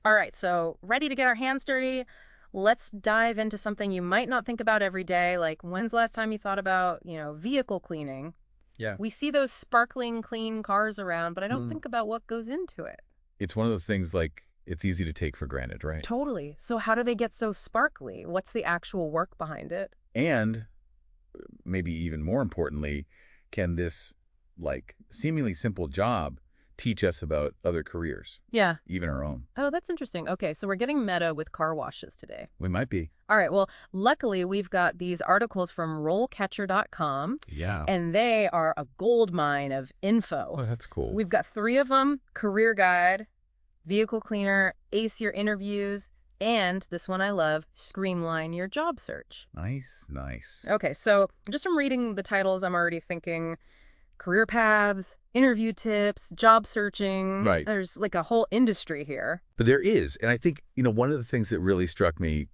All right, so ready to get our hands dirty? Let's dive into something you might not think about every day, like when's the last time you thought about, vehicle cleaning? Yeah. We see those sparkling clean cars around, but I don't Mm. think about what goes into it. It's one of those things like it's easy to take for granted, right? Totally. So how do they get so sparkly? What's the actual work behind it? And maybe even more importantly, can this like seemingly simple job teach us about other careers, Yeah. even our own? Oh, that's interesting. Okay, so we're getting meta with car washes today. We might be. All right, well, luckily we've got these articles from RoleCatcher.com, Yeah. and they are a gold mine of info. Oh, that's cool. We've got 3 of them: career guide, vehicle cleaner, ace your interviews, and this one I love, streamline your job search. Nice, nice. Okay, so just from reading the titles, I'm already thinking career paths, interview tips, job searching. Right. There's like a whole industry here. But there is. And I think, one of the things that really struck me,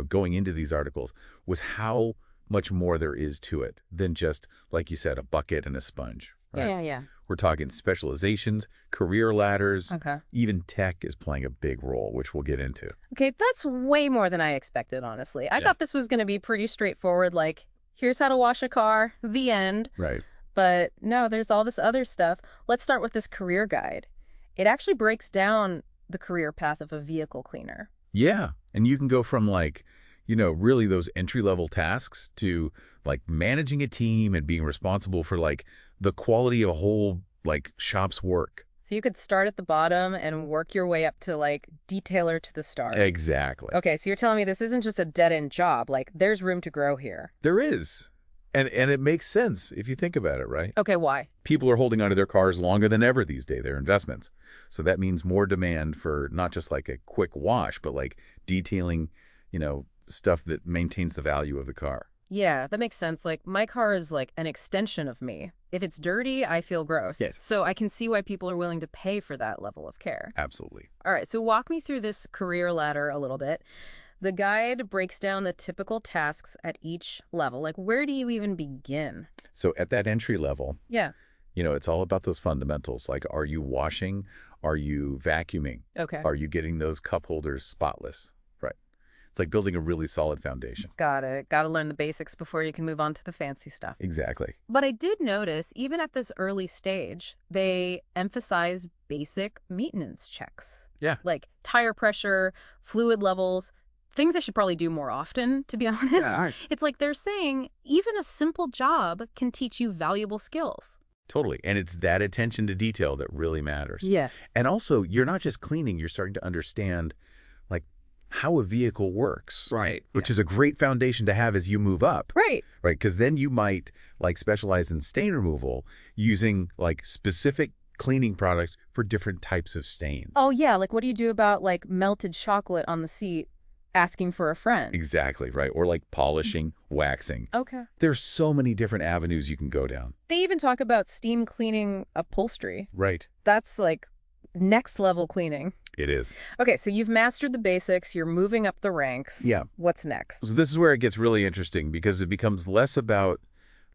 going into these articles was how much more there is to it than just, like you said, a bucket and a sponge. Right? Yeah. We're talking specializations, career ladders, Okay. even tech is playing a big role, which we'll get into. Okay, that's way more than I expected, honestly. I Yeah. thought this was going to be pretty straightforward, like, here's how to wash a car, the end. Right. But no, there's all this other stuff. Let's start with this career guide. It actually breaks down the career path of a vehicle cleaner. Yeah. And you can go from really those entry-level tasks to like managing a team and being responsible for like the quality of a whole like shop's work. So you could start at the bottom and work your way up to like detailer to the start. Exactly. Okay, so you're telling me this isn't just a dead-end job. Like, there's room to grow here. There is. And it makes sense if you think about it, right? Okay, why? People are holding onto their cars longer than ever these days, their investments. So that means more demand for not just like a quick wash, but like detailing, stuff that maintains the value of the car. Yeah, that makes sense. Like, my car is like an extension of me. If it's dirty, I feel gross. Yes. So I can see why people are willing to pay for that level of care. Absolutely. All right, so walk me through this career ladder a little bit. The guide breaks down the typical tasks at each level. Like, where do you even begin? So at that entry level, Yeah. it's all about those fundamentals. Like, are you washing? Are you vacuuming? Okay. Are you getting those cup holders spotless? Right. It's like building a really solid foundation. Got it. Got to learn the basics before you can move on to the fancy stuff. Exactly. But I did notice, even at this early stage, they emphasize basic maintenance checks. Yeah. Like tire pressure, fluid levels, things I should probably do more often, to be honest. Yeah, It's like they're saying even a simple job can teach you valuable skills. totally. And it's that attention to detail that really matters. Yeah. And also, you're not just cleaning, you're starting to understand like how a vehicle works. Right. Which is a great foundation to have as you move up. Right. Right. Because then you might like specialize in stain removal using like specific cleaning products for different types of stains. Oh, yeah. Like, what do you do about like melted chocolate on the seat asking for a friend? Exactly. Right. Or like polishing, waxing. Okay. There's so many different avenues you can go down. They even talk about steam cleaning upholstery. Right. That's like next level cleaning. It is. Okay, so you've mastered the basics. You're moving up the ranks. Yeah. What's next? So this is where it gets really interesting because it becomes less about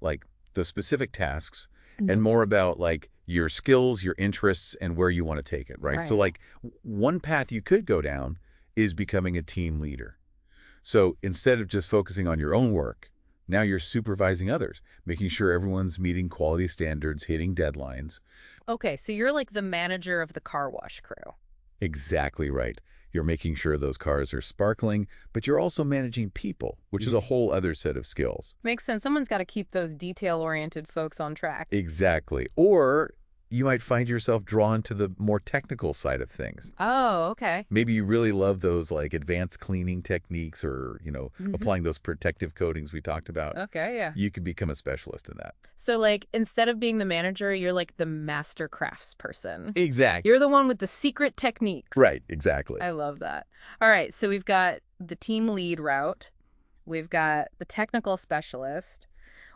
like the specific tasks and more about like your skills, your interests, and where you want to take it, right? So like one path you could go down is becoming a team leader. So instead of just focusing on your own work, now you're supervising others, making sure everyone's meeting quality standards, hitting deadlines. Okay, so you're like the manager of the car wash crew. Exactly right. You're making sure those cars are sparkling, but you're also managing people, which is a whole other set of skills. Makes sense. Someone's got to keep those detail-oriented folks on track. Exactly. Or you might find yourself drawn to the more technical side of things. Oh, okay. Maybe you really love those like advanced cleaning techniques or, applying those protective coatings we talked about. Okay, yeah. You could become a specialist in that. So like instead of being the manager, you're like the master crafts person. Exactly. You're the one with the secret techniques. Right, exactly. I love that. All right, so we've got the team lead route. We've got the technical specialist.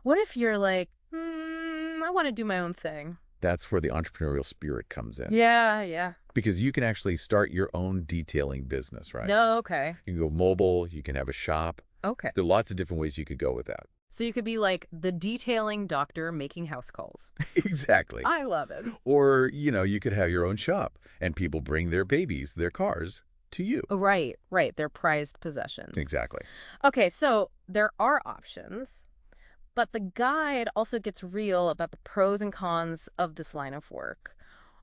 What if you're like, I want to do my own thing? That's where the entrepreneurial spirit comes in. Yeah. Because you can actually start your own detailing business, right? No, okay. You can go mobile, you can have a shop. Okay. There are lots of different ways you could go with that. So you could be like the detailing doctor making house calls. Exactly. I love it. Or, you could have your own shop and people bring their babies, their cars to you. Oh, right, right. They're prized possessions. Exactly. Okay, so there are options, but the guide also gets real about the pros and cons of this line of work.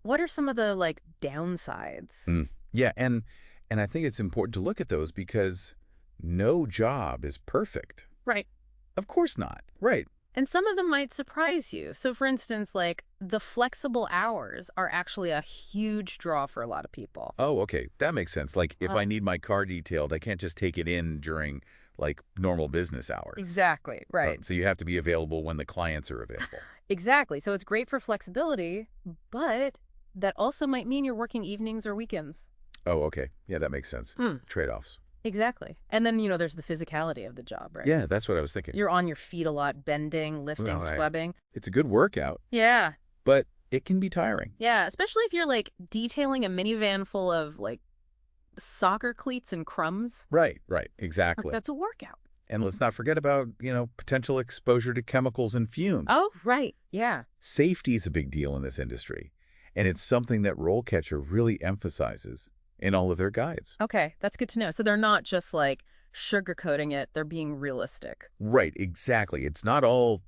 What are some of the like downsides? Mm. Yeah, and I think it's important to look at those because no job is perfect. Right. Of course not. Right. And some of them might surprise you. So, for instance, like the flexible hours are actually a huge draw for a lot of people. Oh, okay. That makes sense. Like if Uh, I need my car detailed, I can't just take it in during like normal business hours. exactly. Right. So you have to be available when the clients are available. Exactly. So it's great for flexibility, but that also might mean you're working evenings or weekends. Oh, okay. Yeah, that makes sense. Hmm. Trade-offs. Exactly. And then, there's the physicality of the job, right? Yeah, that's what I was thinking. You're on your feet a lot, bending, lifting, Well, scrubbing. it's a good workout, Yeah. but it can be tiring. Yeah. Especially if you're like detailing a minivan full of like soccer cleats and crumbs. Right, Like, exactly. that's a workout. And let's not forget about, potential exposure to chemicals and fumes. Oh, right. Yeah. Safety is a big deal in this industry, and it's something that RoleCatcher really emphasizes in all of their guides. Okay. That's good to know. So they're not just like sugarcoating it, they're being realistic. Right, exactly. It's not all,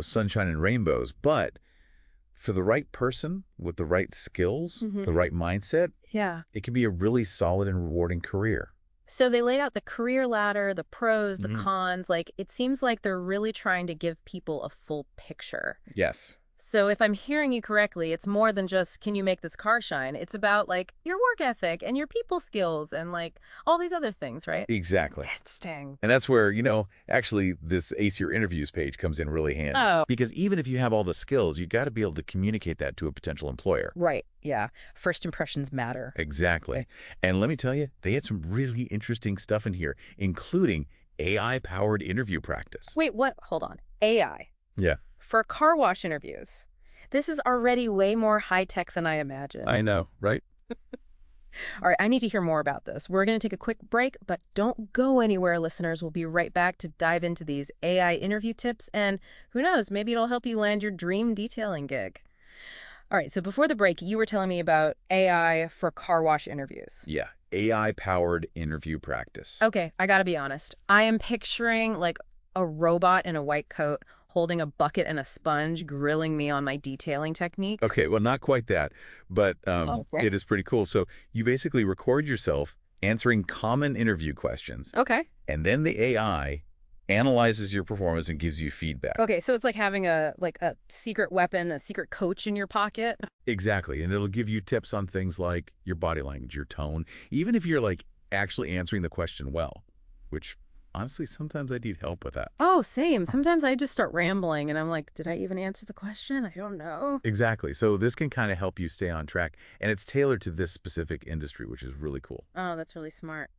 sunshine and rainbows, but for the right person with the right skills, Mhm. the right mindset, Yeah. it can be a really solid and rewarding career. So they laid out the career ladder, the pros, the Mhm. cons. Like it seems like they're really trying to give people a full picture. Yes. So if I'm hearing you correctly, it's more than just can you make this car shine? It's about like your work ethic and your people skills and like all these other things, right? Exactly. Interesting. And that's where, actually this Ace Your Interviews page comes in really handy. Oh, Because even if you have all the skills, you got to be able to communicate that to a potential employer. right. Yeah. First impressions matter. Exactly. Okay. And let me tell you, they had some really interesting stuff in here, including AI-powered interview practice. Wait, what? Hold on. AI. Yeah, For car wash interviews. This is already way more high tech than I imagined. I know, right? All right, I need to hear more about this. We're going to take a quick break, but don't go anywhere, listeners. We'll be right back to dive into these AI interview tips, and who knows, maybe it'll help you land your dream detailing gig. All right, so before the break, you were telling me about AI for car wash interviews. Yeah, AI-powered interview practice. Okay, I gotta be honest. I am picturing like a robot in a white coat holding a bucket and a sponge grilling me on my detailing techniques. Okay, well, not quite that, but Oh, right. it is pretty cool. So you basically record yourself answering common interview questions, Okay. and then the AI analyzes your performance and gives you feedback. Okay, so it's like having a secret weapon, a secret coach in your pocket. Exactly, and it'll give you tips on things like your body language, your tone, even if you're like actually answering the question well, which honestly, sometimes I need help with that. Oh, same. Sometimes I just start rambling and I'm like, did I even answer the question? I don't know. Exactly. So this can kind of help you stay on track, and it's tailored to this specific industry, which is really cool. Oh, that's really smart.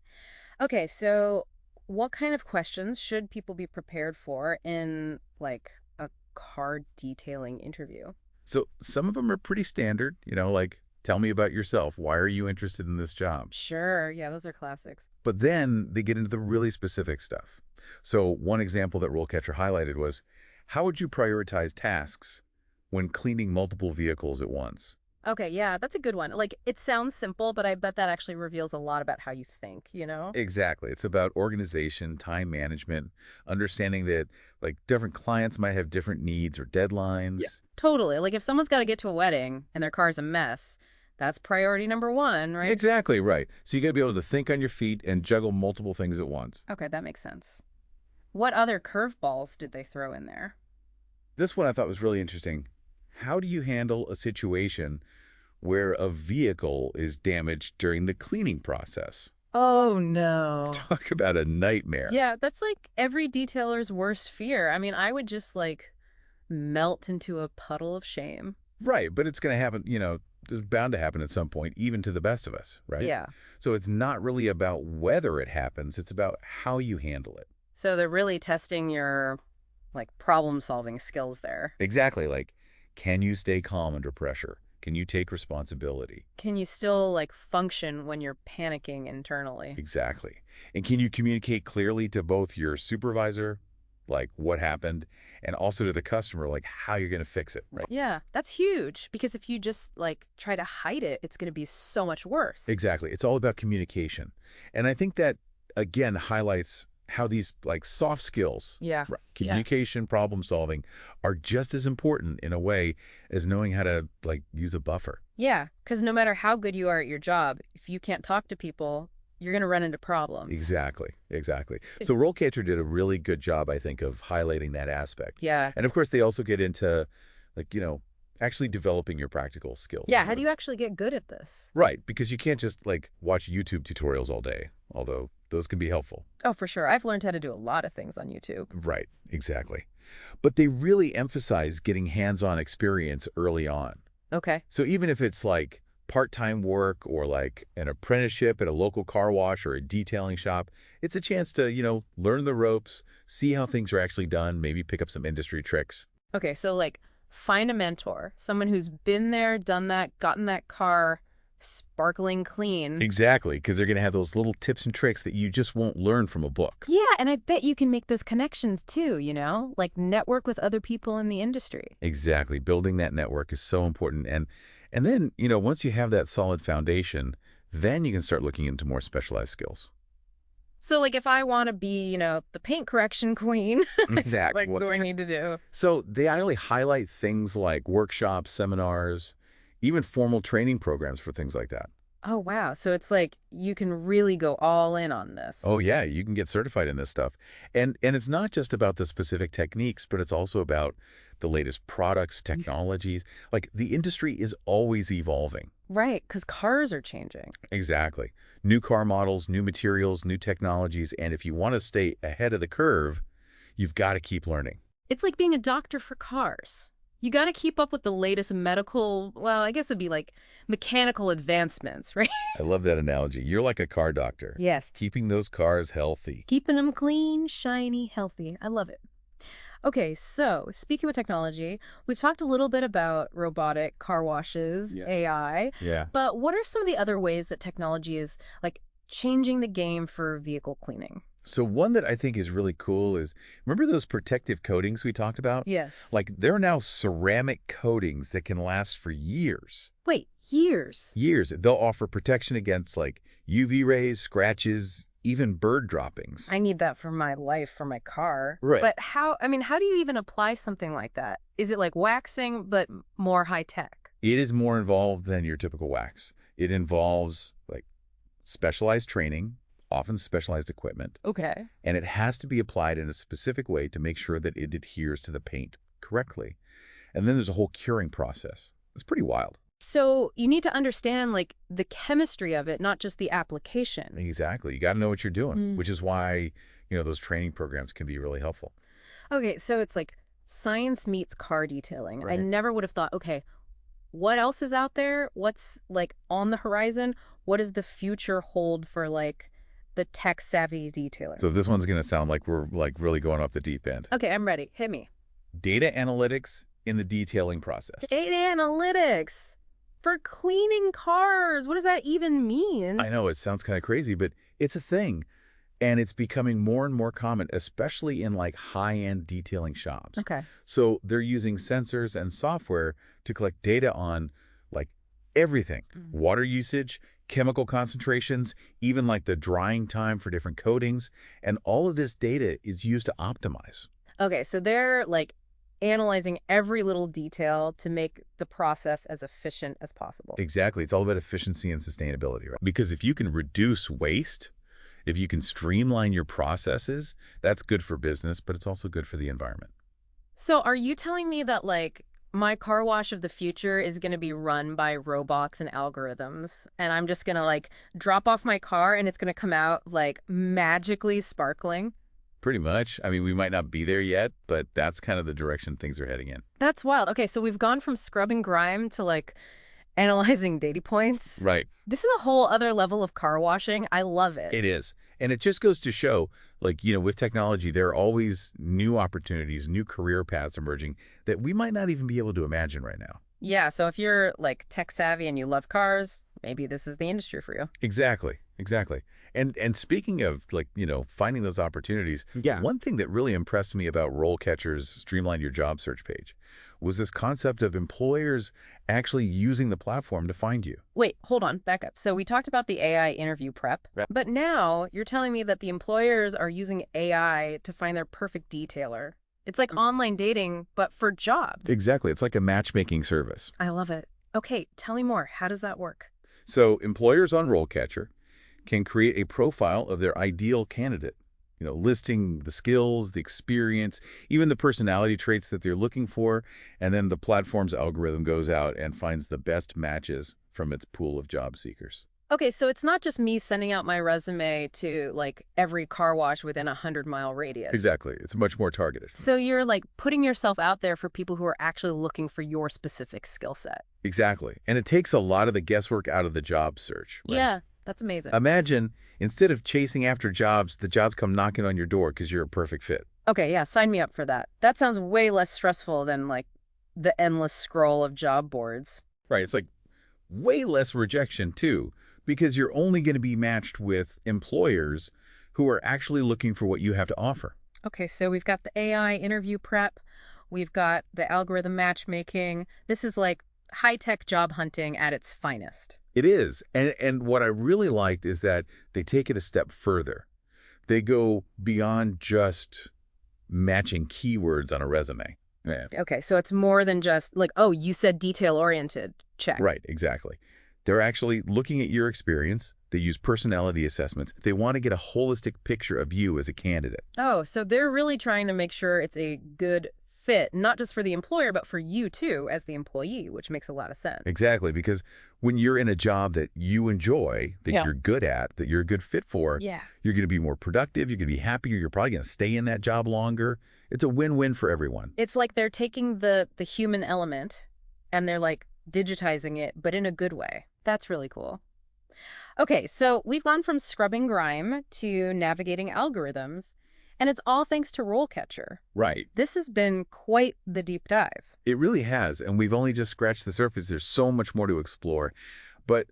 Okay, so what kind of questions should people be prepared for in like a car detailing interview? So some of them are pretty standard, like tell me about yourself. Why are you interested in this job? Sure. Yeah, those are classics. But then they get into the really specific stuff. So one example that RoleCatcher highlighted was, how would you prioritize tasks when cleaning multiple vehicles at once? Okay, yeah, that's a good one. Like, it sounds simple, but I bet that actually reveals a lot about how you think, you know? Exactly. It's about organization, time management, understanding that like different clients might have different needs or deadlines. Yeah. Totally. Like, if someone's got to get to a wedding and their car's a mess, that's priority number one, right? Exactly right. So you got to be able to think on your feet and juggle multiple things at once. Okay, that makes sense. What other curveballs did they throw in there? This one I thought was really interesting. How do you handle a situation where a vehicle is damaged during the cleaning process? Oh, no. Talk about a nightmare. Yeah, that's like every detailer's worst fear. I mean, I would just like melt into a puddle of shame. Right, but it's going to happen, it's bound to happen at some point, even to the best of us, right? Yeah. So it's not really about whether it happens, it's about how you handle it. So they're really testing your like problem-solving skills there. Exactly, like, can you stay calm under pressure? Can you take responsibility? Can you still like function when you're panicking internally? Exactly. And can you communicate clearly to both your supervisor like what happened, and also to the customer, like how you're going to fix it, right? Yeah, that's huge because if you just like try to hide it, it's going to be so much worse. Exactly. It's all about communication. And I think that, again, highlights how these like soft skills, Yeah. right, Yeah. communication, problem solving, are just as important in a way as knowing how to like use a buffer. Yeah, because no matter how good you are at your job, if you can't talk to people, you're going to run into problems. Exactly, exactly. It- So RoleCatcher did a really good job, I think, of highlighting that aspect. Yeah. And of course, they also get into, like, actually developing your practical skills. Yeah, how do you actually get good at this? Right, because you can't just, like, watch YouTube tutorials all day, although those can be helpful. Oh, for sure. I've learned how to do a lot of things on YouTube. Right, exactly. But they really emphasize getting hands-on experience early on. Okay. So even if it's like part-time work or like an apprenticeship at a local car wash or a detailing shop, it's a chance to, learn the ropes, see how things are actually done, maybe pick up some industry tricks. Okay, so like find a mentor, someone who's been there, done that, gotten that car sparkling clean. Exactly, because they're going to have those little tips and tricks that you just won't learn from a book. Yeah, and I bet you can make those connections too, like network with other people in the industry. Exactly. Building that network is so important. And then, once you have that solid foundation, then you can start looking into more specialized skills. So like if I want to be, the paint correction queen, Exactly. what do I need to do? So they really highlight things like workshops, seminars, even formal training programs for things like that. Oh, wow. So it's like you can really go all in on this. Oh yeah, you can get certified in this stuff. And it's not just about the specific techniques, but it's also about the latest products, technologies. Like the industry is always evolving. Right, because cars are changing. Exactly. New car models, new materials, new technologies, and if you want to stay ahead of the curve, you've got to keep learning. It's like being a doctor for cars. You got to keep up with the latest medical, well, I guess it'd be like mechanical advancements, right? I love that analogy. You're like a car doctor, Yes. keeping those cars healthy. Keeping them clean, shiny, healthy. I love it. Okay, so speaking of technology, we've talked a little bit about robotic car washes, Yeah. AI, Yeah. but what are some of the other ways that technology is like changing the game for vehicle cleaning? So one that I think is really cool is, remember those protective coatings we talked about? Yes. Like there are now ceramic coatings that can last for years. Wait, years? Years. They'll offer protection against like UV rays, scratches, even bird droppings. I need that for my life, for my car. Right. But how do you even apply something like that? Is it like waxing, but more high tech? It is more involved than your typical wax. It involves like specialized training, often specialized equipment, Okay. and it has to be applied in a specific way to make sure that it adheres to the paint correctly. And then there's a whole curing process. It's pretty wild. So you need to understand like the chemistry of it, not just the application. Exactly. You got to know what you're doing, Mm. which is why, those training programs can be really helpful. Okay, so it's like science meets car detailing. I Right. never would have thought, okay, what else is out there? What's like on the horizon? What does the future hold for like the tech savvy detailer? So this one's going to sound like we're like really going off the deep end. Okay, I'm ready. Hit me. Data analytics in the detailing process. Data analytics for cleaning cars. What does that even mean? I know it sounds kind of crazy, but it's a thing. And it's becoming more and more common, especially in like high-end detailing shops. Okay. So they're using sensors and software to collect data on like everything, water usage, chemical concentrations, even like the drying time for different coatings. And all of this data is used to optimize. Okay, so they're like analyzing every little detail to make the process as efficient as possible. Exactly. It's all about efficiency and sustainability, right? Because if you can reduce waste, if you can streamline your processes, that's good for business, but it's also good for the environment. So are you telling me that like my car wash of the future is going to be run by robots and algorithms, and I'm just going to like drop off my car and it's going to come out like magically sparkling? Pretty much. I mean, we might not be there yet, but that's kind of the direction things are heading in. That's wild. Okay, so we've gone from scrubbing grime to like analyzing data points. Right. This is a whole other level of car washing. I love it. It is. And it just goes to show, like, with technology, there are always new opportunities, new career paths emerging that we might not even be able to imagine right now. Yeah, so if you're like tech savvy and you love cars, maybe this is the industry for you. Exactly. Exactly. And speaking of like, finding those opportunities, Yeah. one thing that really impressed me about RoleCatcher's Streamline Your Job search page was this concept of employers actually using the platform to find you. Wait, hold on, back up. So we talked about the AI interview prep, Right. but now you're telling me that the employers are using AI to find their perfect detailer. It's like online dating, but for jobs. Exactly. It's like a matchmaking service. I love it. Okay, tell me more. How does that work? So employers on RoleCatcher can create a profile of their ideal candidate, listing the skills, the experience, even the personality traits that they're looking for, and then the platform's algorithm goes out and finds the best matches from its pool of job seekers. Okay, so it's not just me sending out my resume to like every car wash within a 100-mile radius. Exactly. It's much more targeted. So you're like putting yourself out there for people who are actually looking for your specific skill set. Exactly. And it takes a lot of the guesswork out of the job search, right? Yeah, that's amazing. Imagine, instead of chasing after jobs, the jobs come knocking on your door because you're a perfect fit. Okay, yeah, sign me up for that. That sounds way less stressful than like the endless scroll of job boards. Right. It's like way less rejection, too, because you're only going to be matched with employers who are actually looking for what you have to offer. Okay, so we've got the AI interview prep. We've got the algorithm matchmaking. This is like high-tech job hunting at its finest. It is. And what I really liked is that they take it a step further. They go beyond just matching keywords on a resume. Yeah. Okay, so it's more than just like, oh, you said detail-oriented. Check. Right, exactly. They're actually looking at your experience. They use personality assessments. They want to get a holistic picture of you as a candidate. Oh, so they're really trying to make sure it's a good fit, not just for the employer, but for you too as the employee, which makes a lot of sense. Exactly, because when you're in a job that you enjoy, that you're good at, that you're a good fit for, Yeah. you're going to be more productive, you're going to be happier, you're probably going to stay in that job longer. It's a win-win for everyone. It's like they're taking the human element and they're like digitizing it, but in a good way. That's really cool. Okay, so we've gone from scrubbing grime to navigating algorithms, and it's all thanks to RoleCatcher. Right. This has been quite the deep dive. It really has, and we've only just scratched the surface. There's so much more to explore. But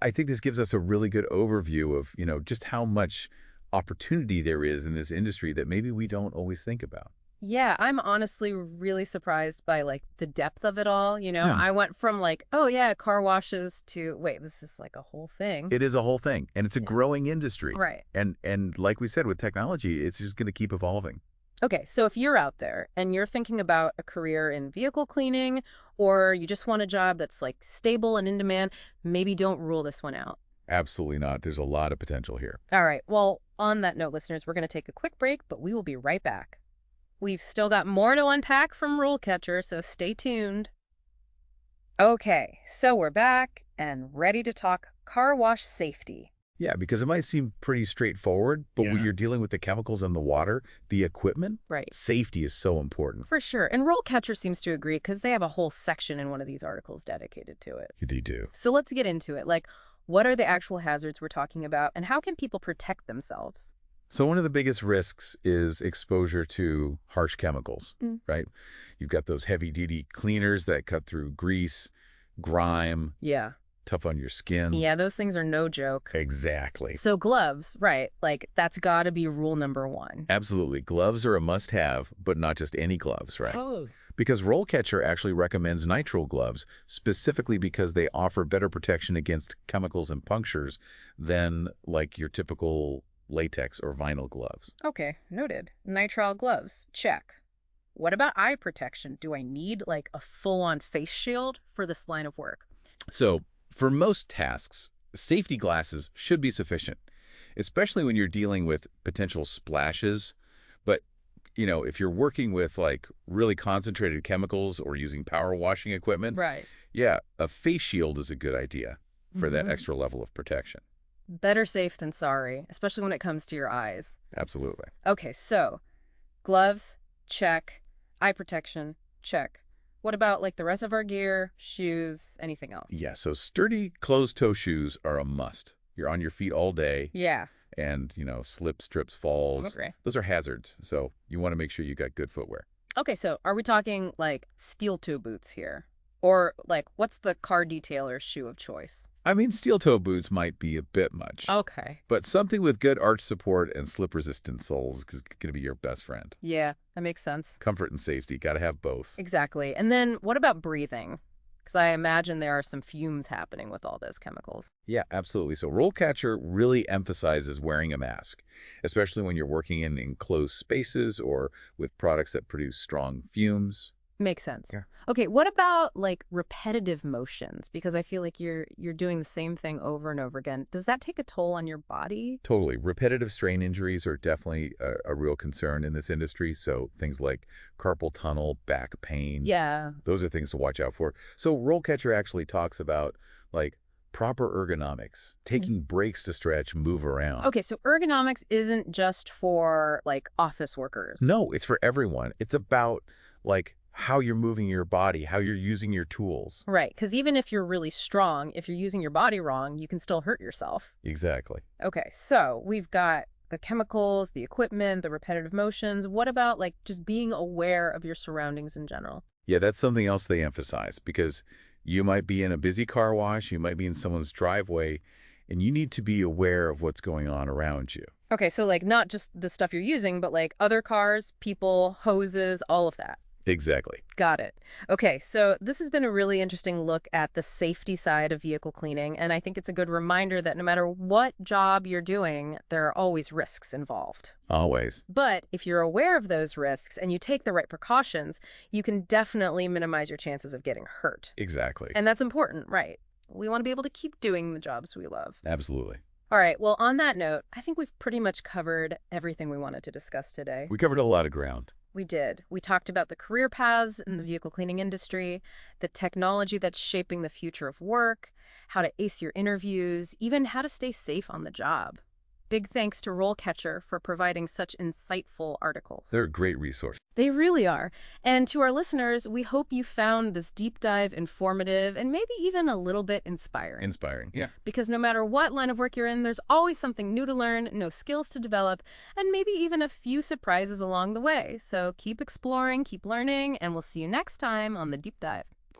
I think this gives us a really good overview of, just how much opportunity there is in this industry that maybe we don't always think about. Yeah, I'm honestly really surprised by like the depth of it all. Yeah. I went from like, oh yeah, car washes to, wait, this is like a whole thing. It is a whole thing, and it's a Yeah. growing industry. Right. And like we said, with technology, it's just going to keep evolving. Okay, so if you're out there and you're thinking about a career in vehicle cleaning, or you just want a job that's like stable and in demand, maybe don't rule this one out. Absolutely not. There's a lot of potential here. All right, well, on that note, listeners, we're going to take a quick break, but we will be right back. We've still got more to unpack from RoleCatcher, so stay tuned. Okay, so we're back and ready to talk car wash safety. Yeah, because it might seem pretty straightforward, but when Yeah. you're dealing with the chemicals in the water, the equipment, Right. safety is so important. For sure. And RoleCatcher seems to agree because they have a whole section in one of these articles dedicated to it. They do. So let's get into it. Like, what are the actual hazards we're talking about, and how can people protect themselves? So one of the biggest risks is exposure to harsh chemicals, right? You've got those heavy-duty cleaners that cut through grease, grime, Yeah. tough on your skin. Yeah, those things are no joke. Exactly. So gloves, right, like that's got to be rule number one. Absolutely. Gloves are a must-have, but not just any gloves, right? Oh. Because RoleCatcher actually recommends nitrile gloves specifically because they offer better protection against chemicals and punctures than like your typical latex or vinyl gloves. Okay, noted. Nitrile gloves, check. What about eye protection? Do I need like a full-on face shield for this line of work? So for most tasks, safety glasses should be sufficient, especially when you're dealing with potential splashes. But, if you're working with like really concentrated chemicals or using power washing equipment, Right. yeah, a face shield is a good idea for that Mhm. extra level of protection. Better safe than sorry, especially when it comes to your eyes. Absolutely. Okay, so gloves, check. Eye protection, check. What about like the rest of our gear, shoes, anything else? Yeah, so sturdy closed-toe shoes are a must. You're on your feet all day, Yeah. and, slips, trips, falls. Okay. Those are hazards, so you want to make sure you got good footwear. Okay, so are we talking like steel toe boots here? Or like what's the car detailer's shoe of choice? I mean, steel-toe boots might be a bit much, Okay. but something with good arch support and slip-resistant soles is going to be your best friend. Yeah, that makes sense. Comfort and safety, got to have both. Exactly. And then what about breathing? Because I imagine there are some fumes happening with all those chemicals. Yeah, absolutely. So RoleCatcher really emphasizes wearing a mask, especially when you're working in enclosed spaces or with products that produce strong fumes. Makes sense. Yeah. Okay, what about like repetitive motions? Because I feel like you're doing the same thing over and over again. Does that take a toll on your body? Totally. Repetitive strain injuries are definitely a real concern in this industry. So things like carpal tunnel, back pain, Yeah. those are things to watch out for. So RoleCatcher actually talks about like proper ergonomics, taking breaks to stretch, move around. Okay, so ergonomics isn't just for like office workers. No, it's for everyone. It's about like how you're moving your body, how you're using your tools. Right, because even if you're really strong, if you're using your body wrong, you can still hurt yourself. Exactly. Okay, so we've got the chemicals, the equipment, the repetitive motions. What about like just being aware of your surroundings in general? Yeah, that's something else they emphasize because you might be in a busy car wash, you might be in someone's driveway, and you need to be aware of what's going on around you. Okay, so like not just the stuff you're using, but like other cars, people, hoses, all of that. Exactly. Got it. Okay, so this has been a really interesting look at the safety side of vehicle cleaning, and I think it's a good reminder that no matter what job you're doing, there are always risks involved. Always. But if you're aware of those risks and you take the right precautions, you can definitely minimize your chances of getting hurt. Exactly. And that's important, right? We want to be able to keep doing the jobs we love. Absolutely. All right, well, on that note, I think we've pretty much covered everything we wanted to discuss today. We covered a lot of ground. We did. We talked about the career paths in the vehicle cleaning industry, the technology that's shaping the future of work, how to ace your interviews, even how to stay safe on the job. Big thanks to RoleCatcher for providing such insightful articles. They're a great resource. They really are. And to our listeners, we hope you found this deep dive informative and maybe even a little bit inspiring. Inspiring. Yeah. Because no matter what line of work you're in, there's always something new to learn, no skills to develop, and maybe even a few surprises along the way. So keep exploring, keep learning, and we'll see you next time on The Deep Dive.